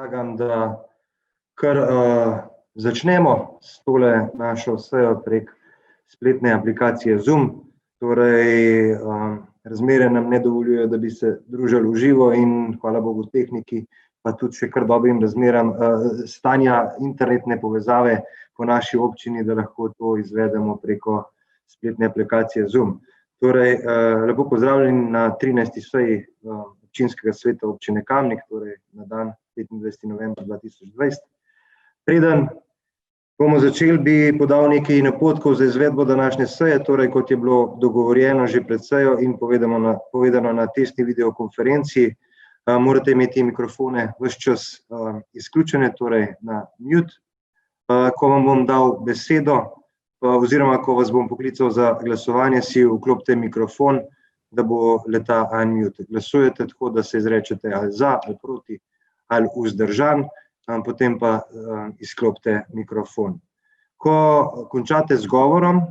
predlagam, da kar začnemo s tole našo sejo prek spletne aplikacije Zoom. Torej, razmere nam ne dovoljujejo, da bi se družili v živo in hvala Bogu tehniki, pa tudi še kar dobrim razmeram stanja internetne povezave po naši občini, da lahko to izvedemo preko spletne aplikacije Zoom. Torej, lepo pozdravljeni na 13. seji občinskega sveta občine Kamnik, torej na dan 25. november 2020. Preden bomo začeli, bi podal nekaj napotkov za izvedbo današnje seje, torej kot je bilo dogovorjeno že pred sejo in povedano na testni videokonferenci, morate imeti mikrofone ves čas izključene, torej na mute. Ko vam bom dal besedo, oziroma ko vas bom poklical za glasovanje, si vklopite mikrofon, da bo le-ta unmute. Glasujete tako, da se izrečete ali za, ali proti, ali vzdržan, potem pa izklopite mikrofon. Ko končate z govorom,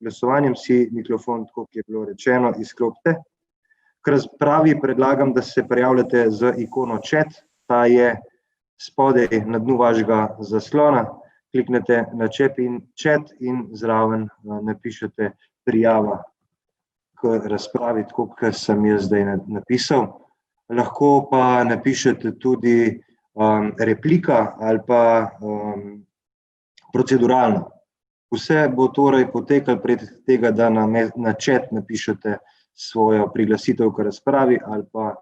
glasovanjem, si mikrofon, tako kot je bilo rečeno, izklopite. K razpravi predlagam, da se prijavljate z ikono chat, ta je spodaj na dnu vašega zaslona. Kliknete na chat in zraven napišete prijava k razpravi, tako kot sem jaz zdaj napisal. Lahko pa napišete tudi replika ali pa proceduralno. Vse bo torej potekalo prek tega, da na chat napišete svojo priglasitev k razpravi ali pa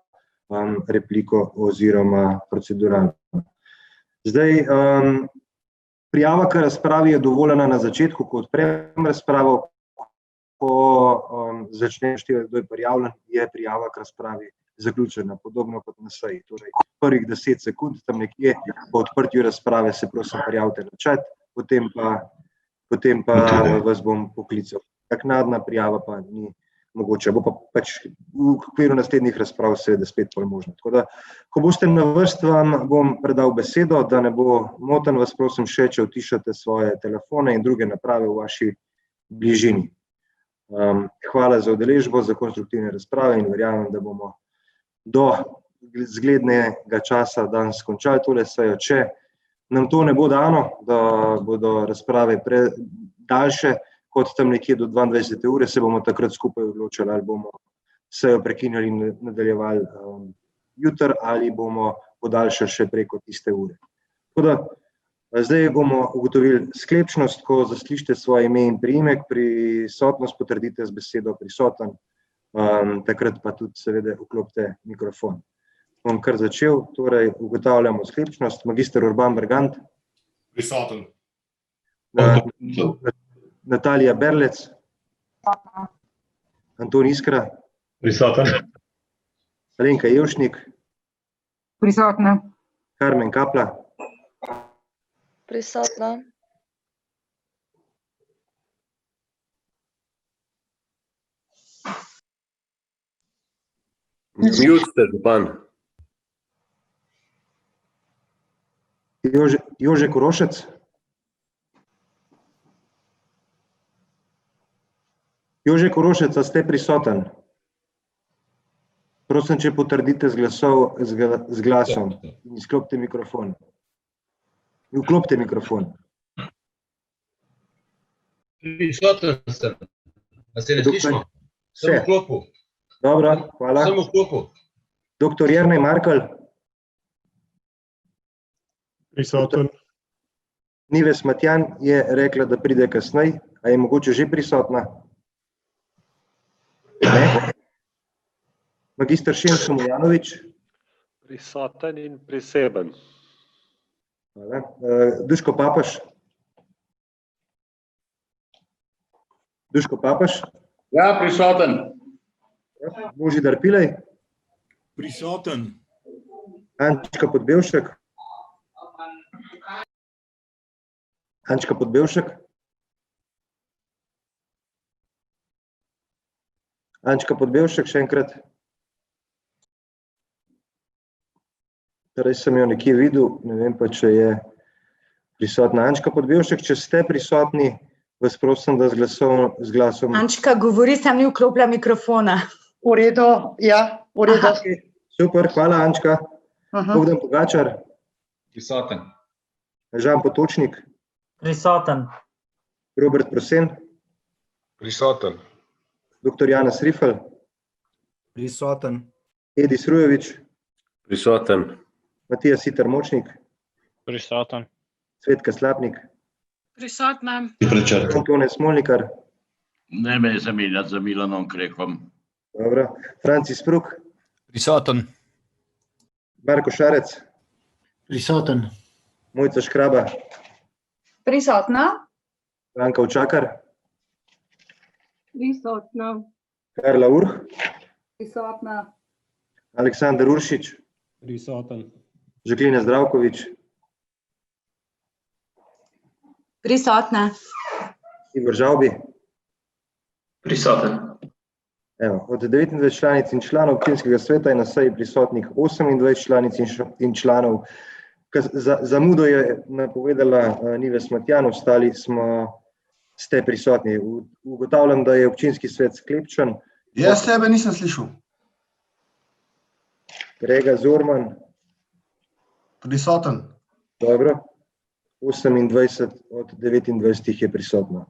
repliko oziroma proceduralno. Zdaj, prijava k razpravi je dovoljena na začetku, ko odprem razpravo, ko začnem števati, kdo je prijavljen, je prijava k razpravi zaključena, podobno kot na seji. Torej, prvih 10 sekund, tam nekje po odprtju razprave se prosim prijavite na chat, potem pa vas bom poklical. Naknadna prijava pa ni mogoče, bo pa pač v okviru naslednjih razprav seveda spet bolj možno. Tako da, ko boste na vrsti, vam bom predal besedo, da ne bo moten, vas prosim še, če utišate svoje telefone in druge naprave v vaši bližini. Hvala za udeležbo, za konstruktivne razprave in verjamem, da bomo do zglednega časa danes končali tole sejo. Če nam to ne bo dano, da bodo razprave daljše, kot tam nekje do 22. ure, se bomo takrat skupaj odločili, ali bomo sejo prekinjali in nadaljevali jutri, ali bomo podaljšali še preko tiste ure. Tako da, zdaj bomo ugotovili sklepčnost, ko zaslišite svoje ime in priimek, prisotnost potrdite z besedo prisoten, takrat pa tudi seveda vklopite mikrofon. Bom kar začel, torej ugotavljamo sklepčnost. Magister Urban Bergant. Prisoten. Natalija Berlec. Anton Iskra. Prisoten. Alenka Jevšnik. Prisotna. Karmen Kapla. Prisotna. Mute ste, župan. Jože Korošec. Jože Korošec, a ste prisoten? Prosim, če potrdite z glasom in izklopite mikrofon. Vklopite mikrofon. Prisoten sem. A se ne slišimo? Sem v vklopu. Dobro, hvala. Sem v vklopu. Doktor Jernej Markelj. Prisoten. Nives Matjan je rekla, da pride kasneje. A je mogoče že prisotna? Ne. Magister Šenco Mojanovič. Prisoten in priseben. Hvala. Duško Papaš. Duško Papaš. Ja, prisoten. Božidar Pilej. Prisoten. Ančka Podbevšek. Ančka Podbevšek. Ančka Podbevšek, še enkrat. Torej sem jo nekje videl, ne vem pa, če je prisotna. Ančka Podbevšek, če ste prisotni, vas prosim, da z glasom... Ančka govori, sam ni vklopila mikrofona. V redu, ja, v redu. Super, hvala Ančka. Bogdan Pogačar. Prisoten. Žan Potočnik, Prisoten. Robert Prosen, Prisoten. dr. Janez Rifel, Prisoten. Edi Srujovič, Prisoten. Matija Siter Močnik, Prisoten. Cvetka Slapnik, Prisotna. Tone Smolnikar, Ne me zamenjati za Milanom Krekom. dobro, Francis Pruk, Prisoten. Marko Šarec, Prisoten. Mojca Škraba, Prisotna. Anka Učakar, Prisotna. Karla Urh, Prisotna. Aleksandar Uršič, Prisoten. Žaklina Zdravkovič, Prisotna. Igor Žavbi. Prisoten. Evo, od 29 članic in članov občinskega sveta je na seji prisotnih 28 članic in članov. Zamudo je napovedala Nives Matjan, ostali ste prisotni. Ugotavljam, da je občinski svet sklepčen. Jaz tebe nisem slišal. Grega Zorman, Prisoten. dobro. 28 od 29 je prisotno.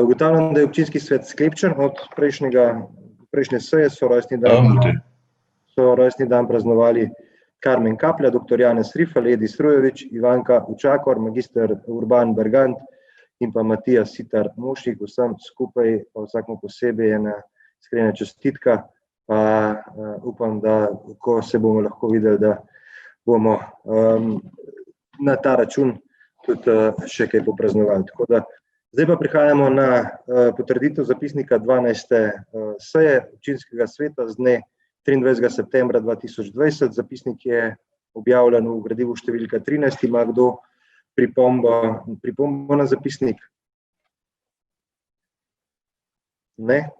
Ugotavljam, da je občinski svet sklepčen. Od prejšnje seje so rojstni dan praznovali Karmen Kaplja, dr. Janez Rifel, Edi Srujovič, Ivanka Učakor, magister Urban Bergant in pa Matija Siter Močnik. Vsem skupaj, pa vsakmu posebej ena iskrena čestitka. Pa upam, da ko se bomo lahko videli, da bomo na ta račun tudi še kaj popraznovali. Tako da zdaj pa prihajamo na potrditev zapisnika 12. seje občinskega sveta z dne 23. septembra 2020. Zapisnik je objavljen v gradivu številka 13. Ima kdo pripombo na zapisnik? Ne?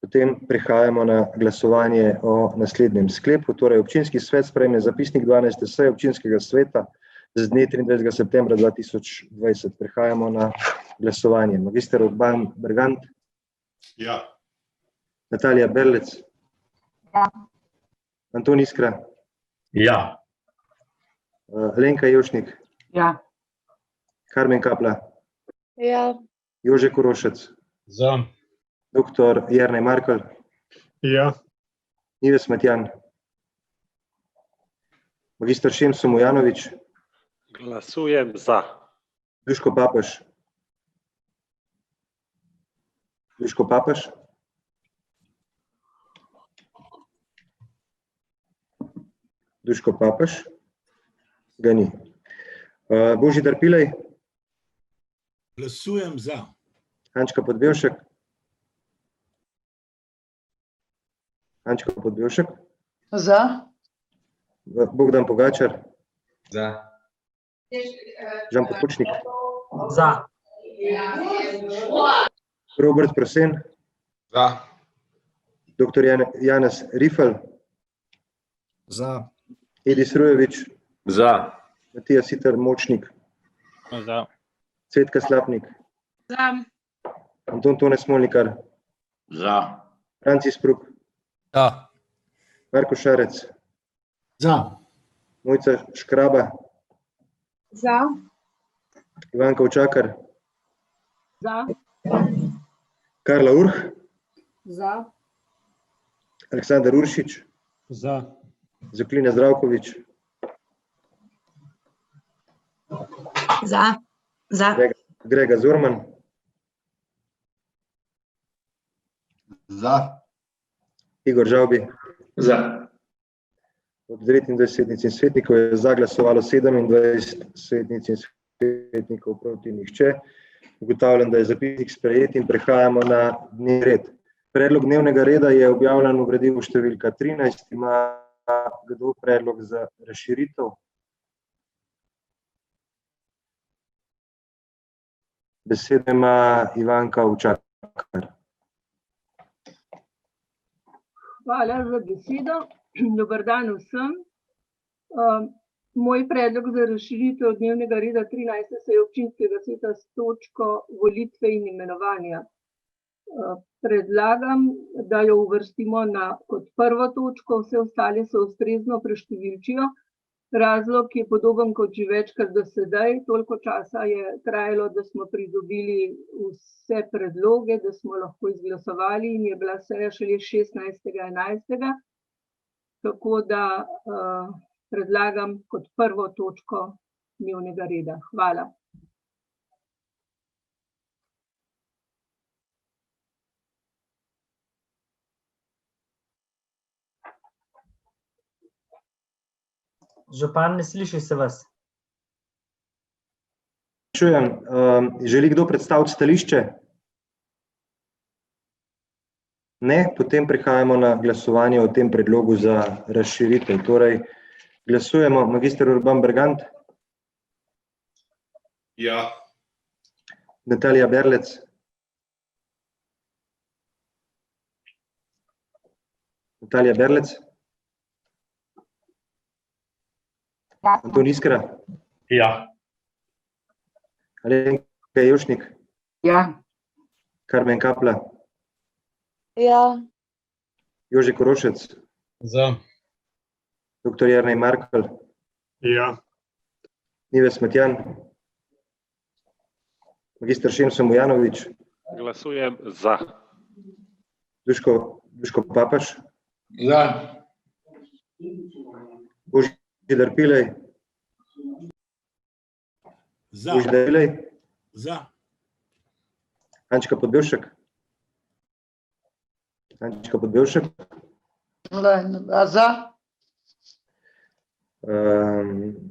Potem prehajamo na glasovanje o naslednjem sklepu. Torej, občinski svet sprejme zapisnik 12. seje občinskega sveta z dne 23. septembra 2020. Prehajamo na glasovanje. Magister Urban Bergant, Ja. Natalija Berlec, Ja. Anton Iskra, Ja. Lenka Jevšnik, Ja. Karmen Kapla, Ja. Jože Korošec, Za. dr. Jernej Markelj, Ja. Nives Matjan, magister Šemso Mujanovič, Glasujem za. Duško Papež. Duško Papež. Duško Papež. Ga ni. Božidar Pilej, Glasujem za. Ančka Podbevšek. Ančka Podbevšek. Za. Bogdan Pogačar, Za. Žan Potočnik, Za. Robert Prosen, Za. dr. Janez Rifel, Za. Edi Srujovič, Za. Matija Siter Močnik, Za. Cvetka Slapnik, Za. Anton Tone Smolnikar, Za. Francis Pruk, Da. Marko Šarec, Za. Mojca Škraba, Za. Ivanka Učakar, Za. Karla Urh, Za. Aleksandar Uršič, Za. Žaklina Zdravkovič, Za. Za. Grega Zorman, Za. Igor Žavbi. Za. Od 29 svetnic in svetnikov je za glasovalo 27 svetnic in svetnikov, proti nihče. Ugotavljam, da je zapisnik sprejet in prehajamo na dnevni red. Predlog dnevnega reda je objavljen v gradivu številka 13. Ima kdo predlog za razširitev? Besedo ima Ivanka Učakar. Hvala za besedo. Dober dan vsem. Moj predlog za razširitev dnevnega reda 13. seje občinskega sveta s točko volitve in imenovanja. Predlagam, da jo uvrstimo kot prvo točko, vse ostale se ustrezno preštevilčijo. Razlog je podoben kot že večkrat do sedaj. Toliko časa je trajalo, da smo pridobili vse predloge, da smo lahko izglasovali in je bila seja šele 16.11. Tako da predlagam kot prvo točko dnevnega reda. Hvala. Župan, ne sliši se vas. Čujem, želi kdo predstaviti stališče? Ne, potem prihajamo na glasovanje o tem predlogu za razširitev. Torej, glasujemo. Magister Urban Bergant, Ja. Natalija Berlec, Natalija Berlec, Anton Iskra, Ja. Alenka Jevšnik, Ja. Karmen Kapla, Ja. Jože Korošec, Za. dr. Jernej Markelj, Ja. Nives Matjan, magister Šemso Mujanovič, Glasujem za. Duško Papaš, Za. Božidar Pilej, Božidar Pilej, Za. Ančka Podbevšek, Ančka Podbevšek, Za.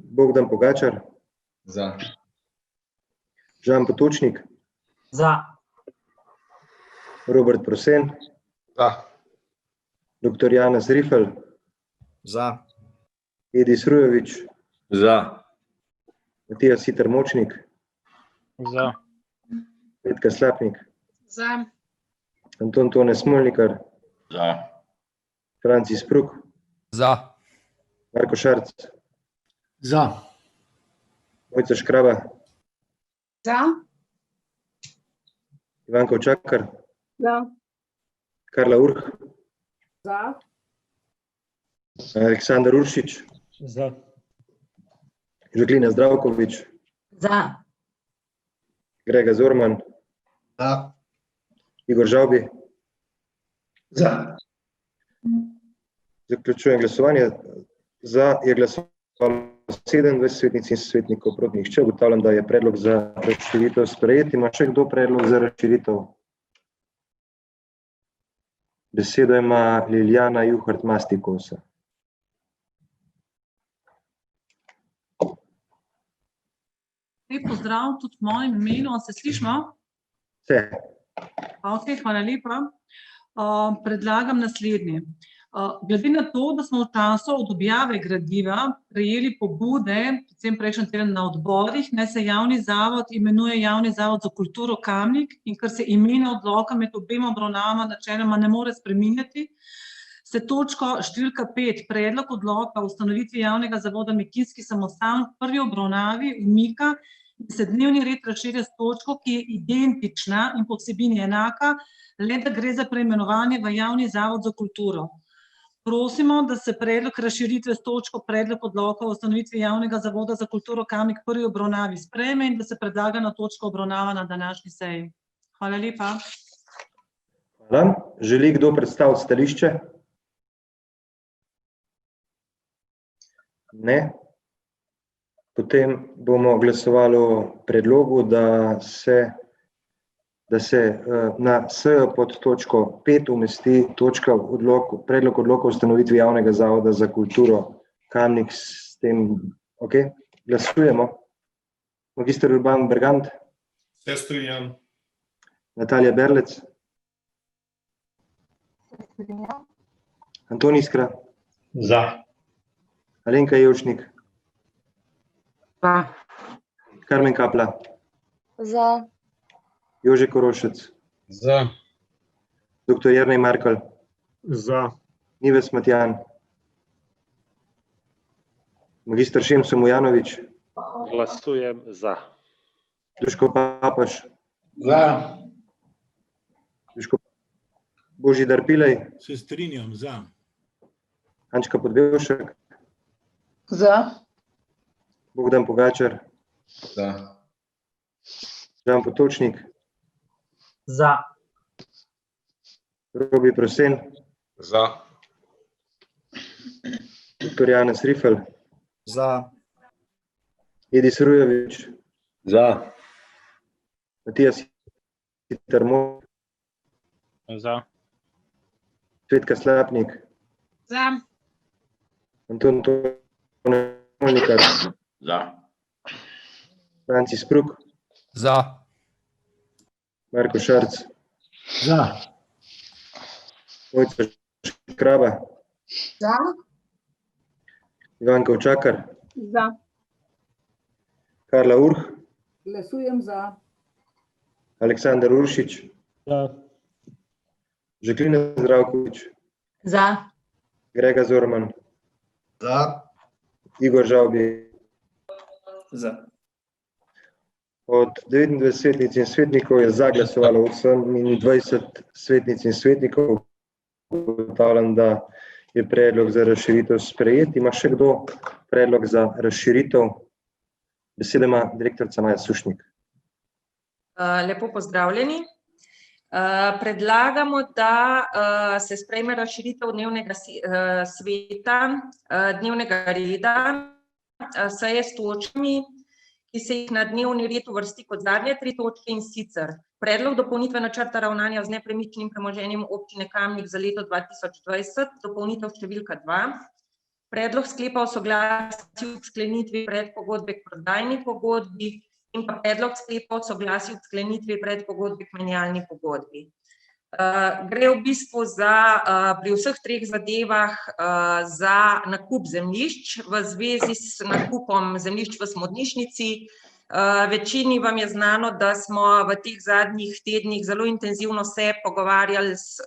Bogdan Pogačar, Za. Žan Potočnik, Za. Robert Prosen, Za. dr. Janez Rifel, Za. Edis Rujovič, Za. Matija Siter Močnik, Za. Petka Slapnik, Za. Anton Tone Smolnikar, Za. Francis Pruk, Za. Marko Šarc, Za. Mojca Škraba, Za. Ivanka Očakar, Za. Karla Urh, Za. Aleksandar Uršič, Za. Žaklina Zdravkovič, Za. Grega Zorman, Za. Igor Žavbi. Za. Zaključujem glasovanje. Za je glasovalo 27 svetnic in svetnikov, proti nihče. Ugotavljam, da je predlog za razširitev sprejet. Ima še kdo predlog za razširitev? Besedo ima Liljana Juhart Mastikosa. Lep pozdrav tudi v mojem imenu, se slišimo? Vse. Ok, hvala lepa. Predlagam naslednje. Glede na to, da smo v času od objave gradiva prejeli pobude, predvsem prejšnji teden na odborih, naj se javni zavod imenuje Javni zavod za kulturo Kamnik in ker se imena odloka med obema obravnavama načeloma ne more spreminjati, se točko številka 5, predlog odloka o ustanovitvi javnega zavoda Mekinski samostan v prvi obravnavi umika in se dnevni red razširja s točko, ki je identična in po vsebini enaka, le da gre za preimenovanje v Javni zavod za kulturo. Prosimo, da se predlog razširitve s točko predlog odloka o ustanovitvi Javnega zavoda za kulturo Kamnik v prvi obravnavi sprejme in da se predlagana točka obravnava na današnji seji. Hvala lepa. Hvala. Želi kdo predstaviti stališče? Ne. Potem bomo glasovali o predlogu, da se na sejo pod točko 5 umesti predlog odloka o ustanovitvi Javnega zavoda za kulturo Kamnik s tem, ok, glasujemo. Magister Urban Bergant, Se strinjam. Natalija Berlec, Anton Iskra, Za. Alenka Jevšnik, Za. Karmen Kapla, Za. Jože Korošec, Za. dr. Jernej Markelj, Za. Nives Matjan, magister Šemso Mujanovič, Glasujem za. Duško Papaš, Za. Božidar Pilej, Se strinjam. Za. Ančka Podbevšek, Za. Bogdan Pogačar, Za. Žan Potočnik, Za. Robi Prosen, Za. dr. Janez Rifel, Za. Edis Rujevič, Za. Matijas Hitarmo, Za. Cvetka Slapnik, Za. Anton Tonikar, Za. Franci Spruk, Za. Marko Šarc, Za. Mojca Škraba, Za. Ivan Kavčakar, Za. Karla Urh, Glasujem za. Aleksandar Uršič, Za. Žaklina Zdravkovič, Za. Grega Zorman, Za. Igor Žavbi. Za. Od 29 svetnic in svetnikov je za glasovalo 28 svetnic in svetnikov. Ugotavljam, da je predlog za razširitev sprejet. Ima še kdo predlog za razširitev? Besedo ima direktorica Maja Sušnik. Lepo pozdravljeni. Predlagamo, da se sprejme razširitev dnevnega sveta, dnevnega reda, seje s točkami, ki se jih na dnevni red uvrsti kot zadnje 3 točke, in sicer predlog dopolnitve načrta ravnanja z nepremičnim premoženjem občine Kamnik za leto 2020, dopolnitev številka 2, predlog sklepa o soglasju k sklenitvi predpogodbe k prodajni pogodbi in pa predlog sklepa o soglasju k sklenitvi predpogodbe k menjalni pogodbi. Gre v bistvu za, pri vseh 3 zadevah za nakup zemljišč v zvezi s nakupom zemljišč v Smodnišnici. Večini vam je znano, da smo v teh zadnjih tednih zelo intenzivno se pogovarjali s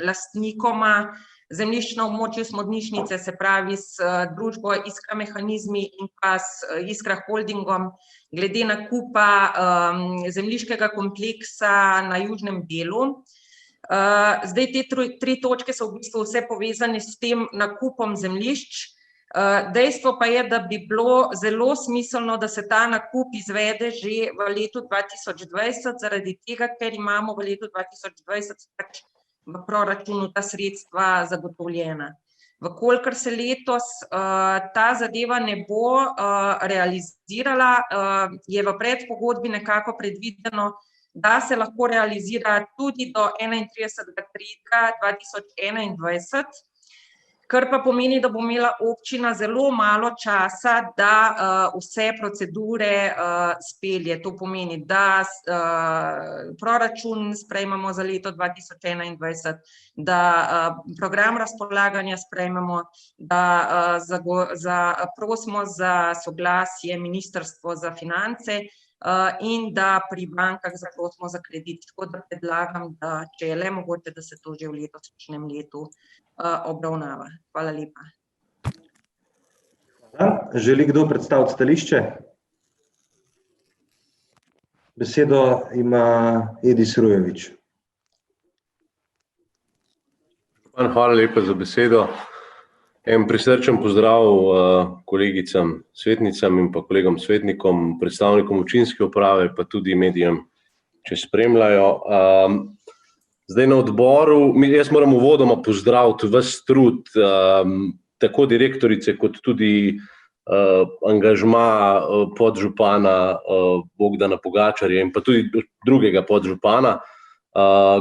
lastnikoma zemljišč na območju Smodnišnice, se pravi s družbo Iskra Mehanizmi in pa s Iskra Holdingom, glede nakupa zemljiškega kompleksa na južnem delu. Zdaj te 3 točke so v bistvu vse povezane s tem nakupom zemljišč. Dejstvo pa je, da bi bilo zelo smiselno, da se ta nakup izvede že v letu 2020, zaradi tega, ker imamo v letu 2020 pač v proračunu ta sredstva zagotovljena. Vkolikor se letos ta zadeva ne bo realizirala, je v predpogodbi nekako predvideno, da se lahko realizira tudi do 31.3.2021, kar pa pomeni, da bo imela občina zelo malo časa, da vse procedure spelje. To pomeni, da proračun sprejmemo za leto 2021, da program razpolaganja sprejmemo, da prosimo za soglasje Ministrstvo za finance in da pri bankah zaprosimo za kredit. Tako da predlagam, da če je le mogoče, da se to že v letošnjem letu obravnava. Hvala lepa. Želi kdo predstaviti stališče? Besedo ima Edis Rujevič. Hvala lepa za besedo. En prisrčen pozdrav kolegicam svetnicam in pa kolegom svetnikom, predstavnikom občinske uprave, pa tudi medijem, če spremljajo. Zdaj na odboru, jaz moram uvodoma pozdraviti ves trud tako direktorice kot tudi angažma podžupana Bogdana Pogačarja in pa tudi drugega podžupana,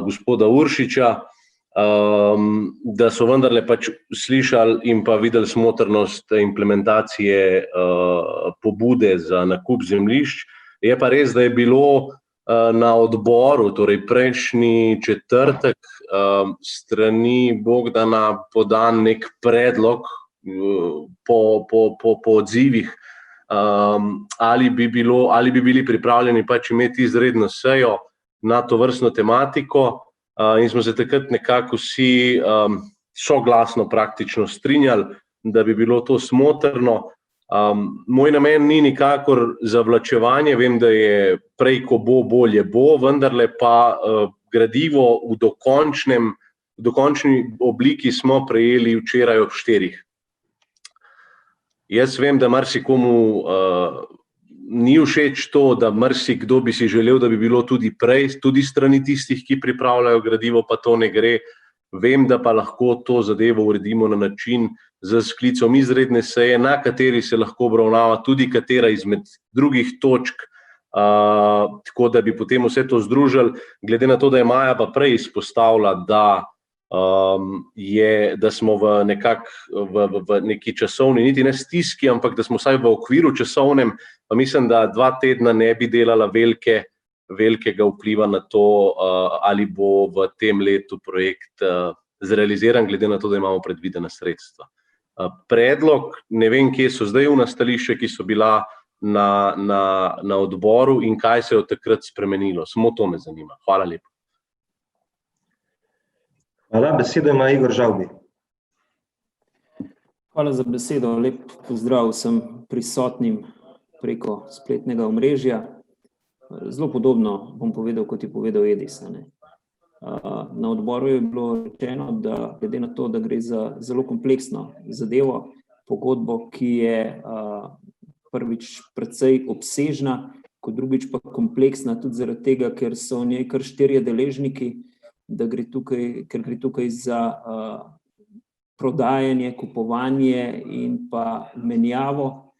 gospoda Uršiča, da so vendarle pač slišali in pa videli smotrnost implementacije pobude za nakup zemljišč. Je pa res, da je bilo na odboru, torej prejšnji četrtek, strani Bogdana podan nek predlog po odzivih, ali bi bili pripravljeni pač imeti izredno sejo na tovrstno tematiko, in smo se takrat nekako vsi soglasno praktično strinjali, da bi bilo to smotrno. Moj namen ni nikakor zavlačevanje, vem, da je prej, ko bo, bolje bo, vendarle pa gradivo v dokončni obliki smo prejeli včeraj ob 4. Jaz vem, da marsikomu ni všeč to, da marsikdo bi si želel, da bi bilo tudi prej, tudi strani tistih, ki pripravljajo gradivo, pa to ne gre. Vem, da pa lahko to zadevo uredimo na način z sklicom izredne seje, na kateri se lahko obravnava tudi katera izmed drugih točk, tako da bi potem vse to združili. Glede na to, da je Maja pa prej izpostavila, da smo v neki časovni, niti ne stiski, ampak da smo vsaj v okviru časovnem, pa mislim, da 2 tedna ne bi delala velikega vpliva na to, ali bo v tem letu projekt zrealiziran, glede na to, da imamo predvidena sredstva. Predlog, ne vem, kje so zdaj stališča, ki so bila na odboru in kaj se je od takrat spremenilo. Samo to me zanima. Hvala lepa. Hvala, besedo ima Igor Žavbi. Hvala za besedo. Lep pozdrav vsem prisotnim preko spletnega omrežja. Zelo podobno bom povedal, kot je povedal Edis. Na odboru je bilo rečeno, da glede na to, da gre za zelo kompleksno zadevo, pogodbo, ki je prvič precej obsežna, kot drugič pa kompleksna tudi zaradi tega, ker so v njej kar 4 deležniki, ker gre tukaj za prodajanje, kupovanje in pa menjavo.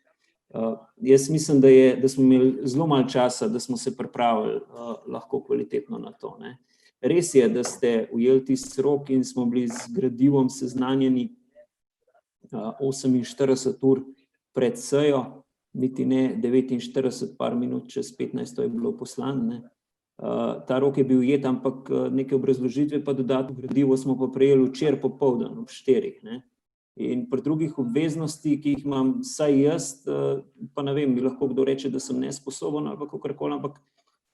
Jaz mislim, da smo imeli zelo malo časa, da smo se pripravili lahko kvalitetno na to. Res je, da ste ujeli tisti rok in smo bili z gradivom seznanjeni 48 ur pred sejo, niti ne 49, par minut čez 15 je bilo poslano. Ta rok je bil ujet, ampak neke obrazložitve pa dodatno gradivo smo pa prejeli včeraj popoldan ob 4. In pri drugih obveznosti, ki jih imam vsaj jaz, pa ne vem, mi lahko kdo reče, da sem nesposoben ali pa kakorkoli, ampak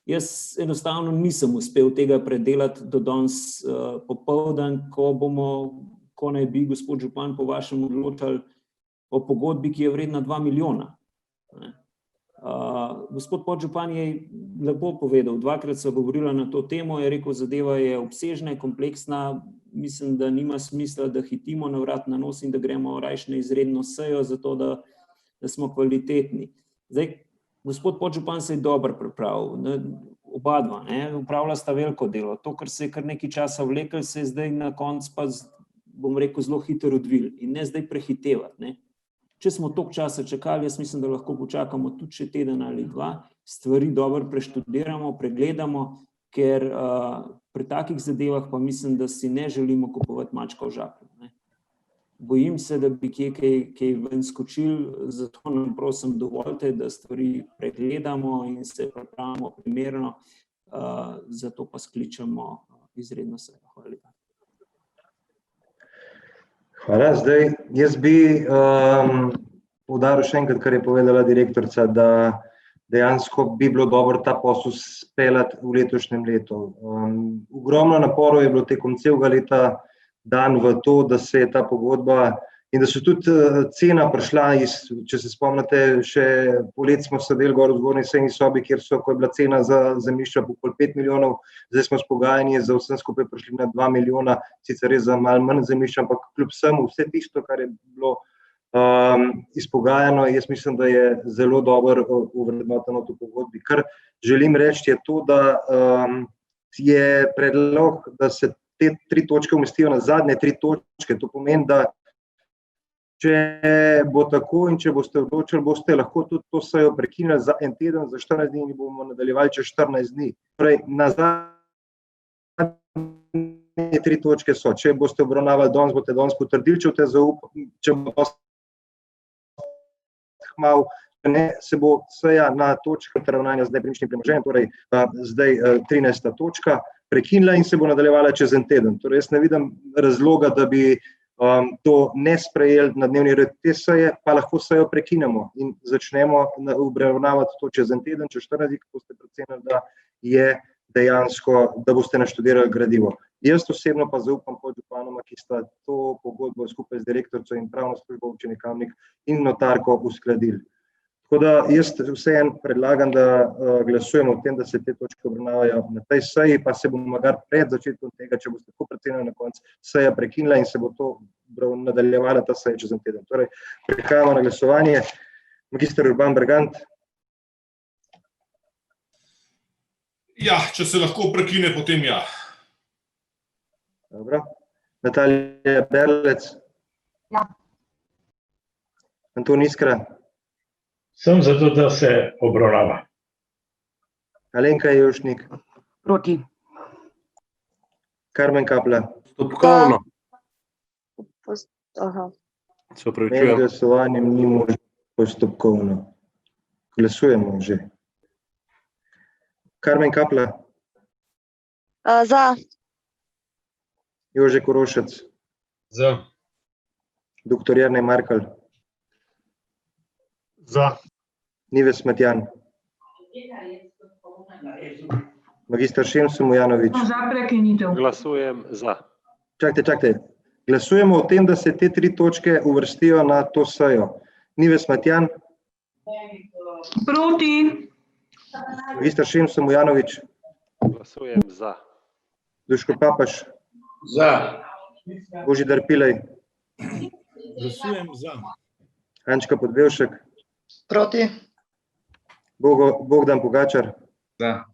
jaz enostavno nisem uspel tega predelati do danes popoldan, ko naj bi gospod župan po vašem odločali o pogodbi, ki je vredna 2 milijona. Gospod podžupan je lepo povedal, 2-krat so govorila na to temo, je rekel, zadeva je obsežna, je kompleksna, mislim, da nima smisla, da hitimo na vrat na nos in da gremo rajš na izredno sejo, zato da smo kvalitetni. Zdaj, gospod podžupan se je dobro pripravil, oba dva, upravlja sta veliko delo. To, kar se je kar nekaj časa vlekel, se je zdaj na koncu pa, bom rekel, zelo hitro odvil in ne zdaj prehitevati. Če smo toliko časa čakali, jaz mislim, da lahko počakamo tudi še teden ali 2, stvari dobro preštudiramo, pregledamo, ker pri takih zadevah pa mislim, da si ne želimo kupovati mačka v žaklju. Bojim se, da bi kaj ven skočili, zato nam prosim dovolite, da stvari pregledamo in se pripravimo primerno, zato pa skličemo izredno sejo. Hvala lepa. Hvala. Zdaj, jaz bi poudaril še enkrat, kar je povedala direktorica, da dejansko bi bilo dobro ta posel speljati v letošnjem letu. Ogromno naporov je bilo tekom celega leta dan v to, da se je ta pogodba in da so tudi cena prišla če se spomnite, še poleti smo sedeli gor v zgornji sejni sobi, ko je bila cena za zemljišča okoli 5 milijonov, zdaj smo s pogajanji za vsem skupaj prišli na 2 milijona, sicer res za malo manj zemljišča, ampak kljub vsemu vse tisto, kar je bilo izpogajano, jaz mislim, da je zelo dobro uvrednoteno v pogodbi. Kar želim reči je to, da je predlog, da se te 3 točke umestijo na zadnje 3 točke. To pomeni, da če bo tako in če boste odločili, boste lahko tudi to sejo prekinili za en teden, za 14 dni in bomo nadaljevali čez 14 dni. Torej, na zadnje 3 točke so, če boste obravnavali danes, boste danes potrdili, če bo malo, ne, se bo seja na točkah ravnanja z nepremičnim premoženjem, torej zdaj 13. točka, prekinila in se bo nadaljevala čez en teden. Torej, jaz ne vidim razloga, da bi to ne sprejeli na dnevni red te seje, pa lahko sejo prekinemo in začnemo obravnavati to čez en teden, čez 14 dni, ko boste precenili, da je dejansko, da boste naštudirali gradivo. Jaz osebno pa zaupam podžupanoma, ki sta to pogodbo skupaj z direktorico in pravno službo občine Kamnik in notarko uskladili. Tako da jaz vseeno predlagam, da glasujemo o tem, da se te točke obravnavajo na tej seji, pa se bomo magari pred začetkom tega, če boste tako precenili na koncu, seja prekinila in se bo to nadaljevala ta seja čez en teden. Torej, prihajamo na glasovanje. Magister Urban Bergant. Ja, če se lahko prekine, potem ja. Dobro. Natalija Berlec. Ja. Anton Iskra. Sem zato, da se obravnava. Alenka Jevšnik. Proti. Karmen Kapla. Postopkovno. Aha. Se opravičujem. Med glasovanjem ni možno postopkovno. Glasujemo že. Karmen Kapla. Za. Jože Korošec. Za. Doktor Jernej Markelj. Za. Nives Matjan. Magister Šemso Mujanović. Za prekinitev. Glasujem za. Čakajte. Glasujemo o tem, da se te 3 točke uvrstijo na to sejo. Nives Matjan. Proti. Magister Šemso Mujanović. Glasujem za. Duško Papaš. Za. Božidar Pilej. Glasujem za. Ančka Podbevšek. Proti. Bogdan Pogačar. Za.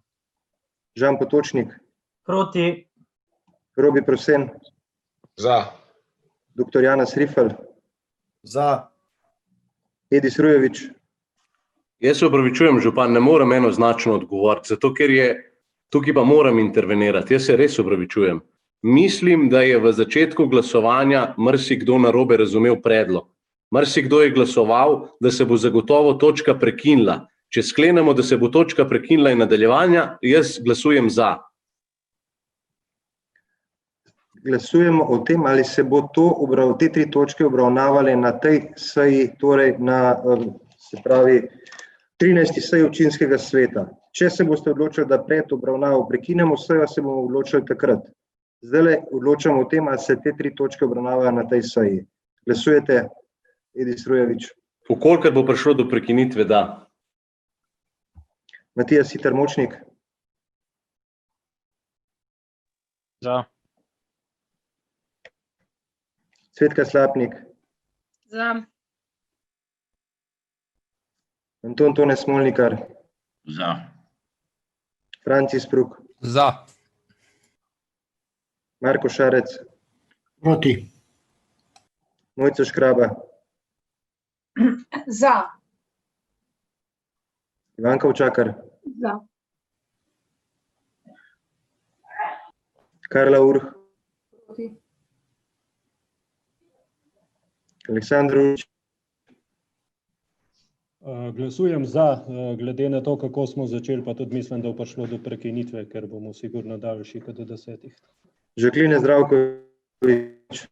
Žan Potočnik. Proti. Robi Prosen. Za. Dr. Janez Rifel. Za. Edis Rujevič. Jaz se opravičujem, župan, ne morem enoznačno odgovoriti, zato ker je tukaj pa moram intervenirati. Jaz se res opravičujem. Mislim, da je v začetku glasovanja marsikdo narobe razumel predlog. Marsikdo je glasoval, da se bo zagotovo točka prekinila. Če sklenemo, da se bo točka prekinila in nadaljevanja, jaz glasujem za. Glasujemo o tem, ali se bo te 3 točke obravnavale na tej seji, torej na, se pravi, 13. seji občinskega sveta. Če se boste odločili, da pred obravnavo prekinemo sejo, se bomo odločili takrat. Zdaj odločamo o tem, ali se te 3 točke obravnavajo na tej seji. Glasujete, Edis Rujevič. Vkolikor bo prišlo do prekinitve, da. Matija Siter Močnik. Za. Cvetka Slapnik. Za. Anton Tone Smolnikar. Za. Franci Spruk. Za. Marko Šarec. Proti. Mojca Škraba. Za. Ivanka Učakar. Za. Karla Urh. Proti. Aleksandr Ulič. Glasujem za, glede na to, kako smo začeli, pa tudi mislim, da bo prišlo do prekinitve, ker bomo sigurno daljši kot do 10. Žakline Zdravkovič.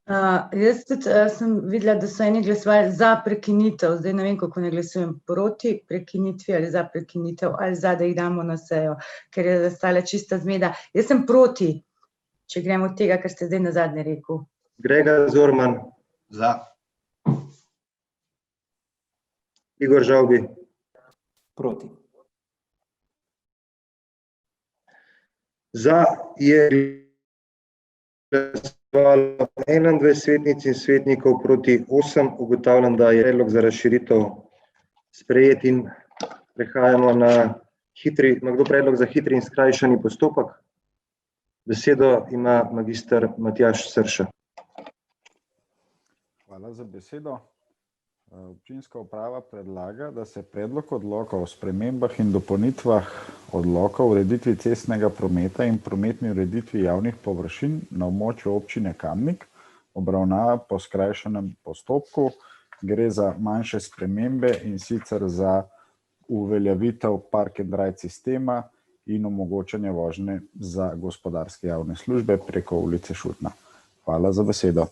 Jaz tudi sem videla, da so eni glasovali za prekinitev, zdaj ne vem, kako ne glasujem, proti prekinitvi ali za prekinitev ali za, da jih damo na sejo, ker je zastala čista zmeda. Jaz sem proti, če gremo od tega, kar ste zdaj nazadnje rekel. Grega Zorman. Za. Igor Žavbi. Proti. Za je glasovalo 21 svetnic in svetnikov, proti 8. Ugotavljam, da je predlog za razširitev sprejet in prehajamo na ima kdo predlog za hitri in skrajšani postopek? Besedo ima magister Matjaž Srša. Hvala za besedo. Občinska uprava predlaga, da se predlog odloka o spremembah in dopolnitvah odloka o ureditvi cestnega prometa in prometni ureditvi javnih površin na območju občine Kamnik obravnava po skrajšanem postopku. Gre za manjše spremembe in sicer za uveljavitev park and ride sistema in omogočanje vožnje za gospodarske javne službe preko ulice Šutna. Hvala za besedo.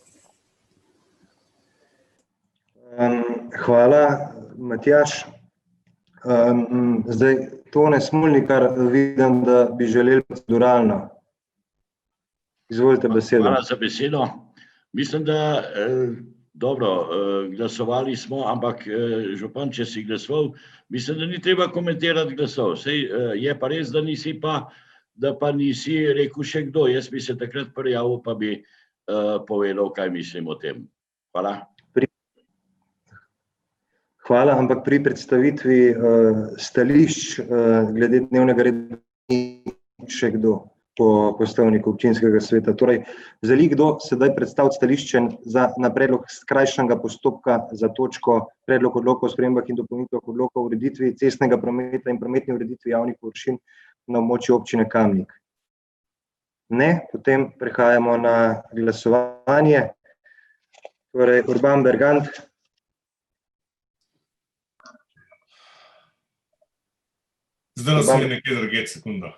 Hvala, Matjaž. Zdaj, Tone Smolnikar, vidim, da bi želeli proceduralno. Izvolite besedo. Hvala za besedo. Mislim, da dobro, glasovali smo, ampak župan, če si glasoval, mislim, da ni treba komentirati glasov. Sej je pa res, da pa nisi rekel še kdo. Jaz bi se takrat prijavil, pa bi povedal, kaj mislim o tem. Hvala. Hvala, ampak pri predstavitvi stališč glede dnevnega reda ni še kdo po poslovniku občinskega sveta. Torej, želi kdo sedaj predstaviti stališče na predlog skrajšanega postopka za točko predlog odloka o spremembah in dopolnitvah odloka o ureditvi cestnega prometa in prometni ureditvi javnih površin na območju občine Kamnik? Ne, potem prehajamo na glasovanje. Torej, Urban Bergant. Zdaj se je nekaj drugega, sekunda.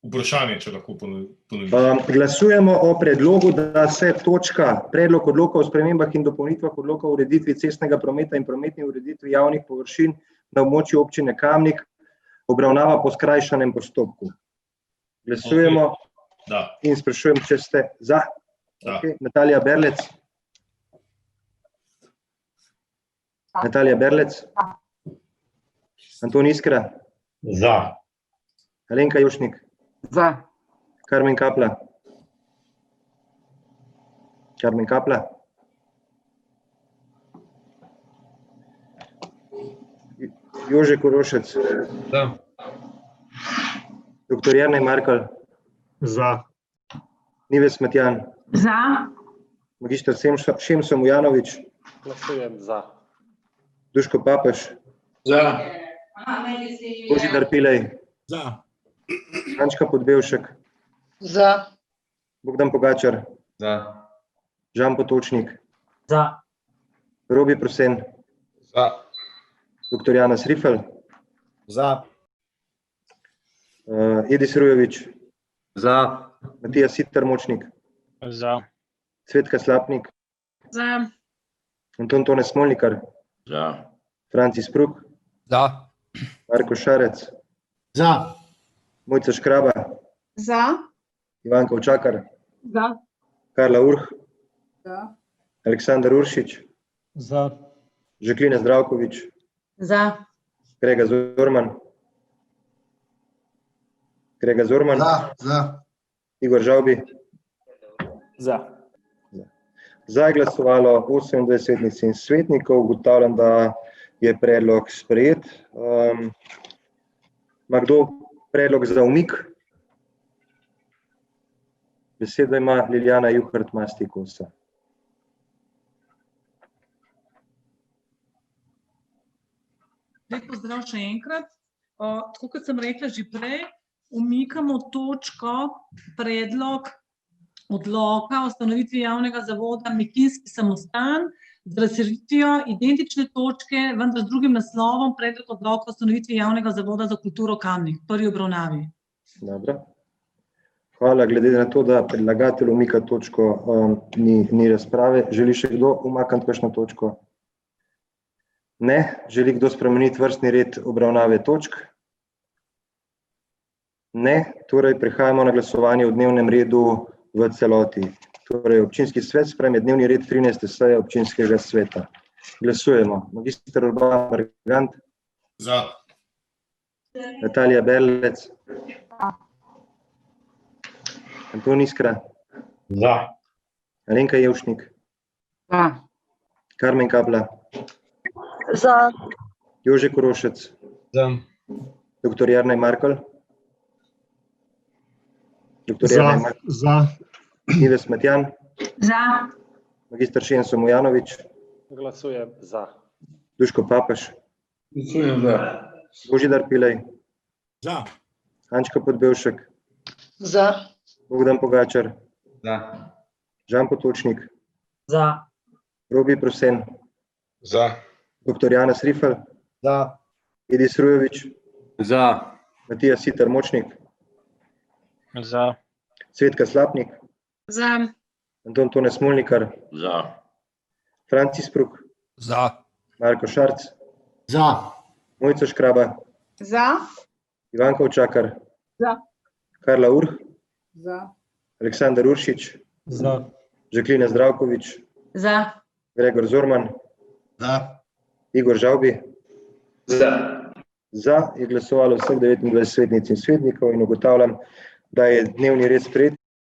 Vprašanje, če lahko ponoviš. Glasujemo o predlogu, da se točka predlog odloka o spremembah in dopolnitvah odloka o ureditvi cestnega prometa in prometni ureditvi javnih površin na območju občine Kamnik obravnava po skrajšanem postopku. Glasujemo in sprašujem, če ste za. Natalija Berlec. Natalija Berlec. Anton Iskra. Za. Alenka Jušnik. Za. Karmen Kapla. Karmen Kapla. Jože Korošec. Za. Dr. Jernej Markelj. Za. Nives Matjan. Za. Magister Šemso Mujanović. Glasujem za. Duško Papež. Za. Božidar Pilej. Za. Ančka Podbevšek. Za. Bogdan Pogačar. Za. Žan Potočnik. Za. Robi Prosen. Za. Dr. Janez Rifel. Za. Edis Rujović. Za. Matija Siter Močnik. Za. Cvetka Slapnik. Za. Anton Tone Smolnikar. Za. Francis Pruk. Za. Marko Šarec. Za. Mojca Škraba. Za. Ivanka Učakar. Za. Karla Urh. Za. Aleksandar Uršič. Za. Žaklina Zdravković. Za. Grega Zorman. Grega Zorman. Za. Igor Žavbi. Za. Za je glasovalo 28 svetnic in svetnikov. Ugotavljam, da je predlog sprejet. Ima kdo predlog za umik? Besedo ima Liljana Juhart Mastikosa. Lep pozdrav še enkrat. Tako kot sem rekla že prej, umikamo točko predlog odloka o ustanovitvi javnega zavoda Mekinski samostan z razširitvijo identične točke, vendar z drugim naslovom predlog odloka o ustanovitvi javnega zavoda za kulturo Kamnik, prvi obravnavi. Dobro. Hvala, glede na to, da predlagatelj umika točko, ni razprave. Želi še kdo umakniti kakšno točko? Ne. Želi kdo spremeniti vrstni red obravnave točk? Ne. Torej, prehajamo na glasovanje o dnevnem redu v celoti. Torej, občinski svet sprejme dnevni red 13. seje občinskega sveta. Glasujemo. Magister Urban Bergant. Za. Natalija Berlec. Anton Iskra. Za. Alenka Jevšnik. Za. Karmen Kapla. Za. Jože Korošec. Za. Dr. Jernej Markelj. Za. Nives Matjan. Za. Magister Šemso Mujanović. Glasujem za. Duško Papež. Glasujem za. Božidar Pilej. Za. Ančka Podbevšek. Za. Bogdan Pogačar. Za. Žan Potočnik. Za. Robi Prosen. Za. Dr. Janez Rifel. Za. Edis Rujović. Za. Matija Siter Močnik. Za. Cvetka Slapnik. Za. Anton Tone Smolnikar. Za. Francis Pruk. Za. Marko Šarc. Za. Mojca Škraba. Za. Ivanka Učakar. Za. Karla Urh. Za. Aleksandar Uršič. Za. Žaklina Zdravković. Za. Gregor Zorman, Za. Igor Žavbi. Za. Za je glasovalo vseh 29 svetnic in svetnikov in ugotavljam, da je dnevni red sprejet.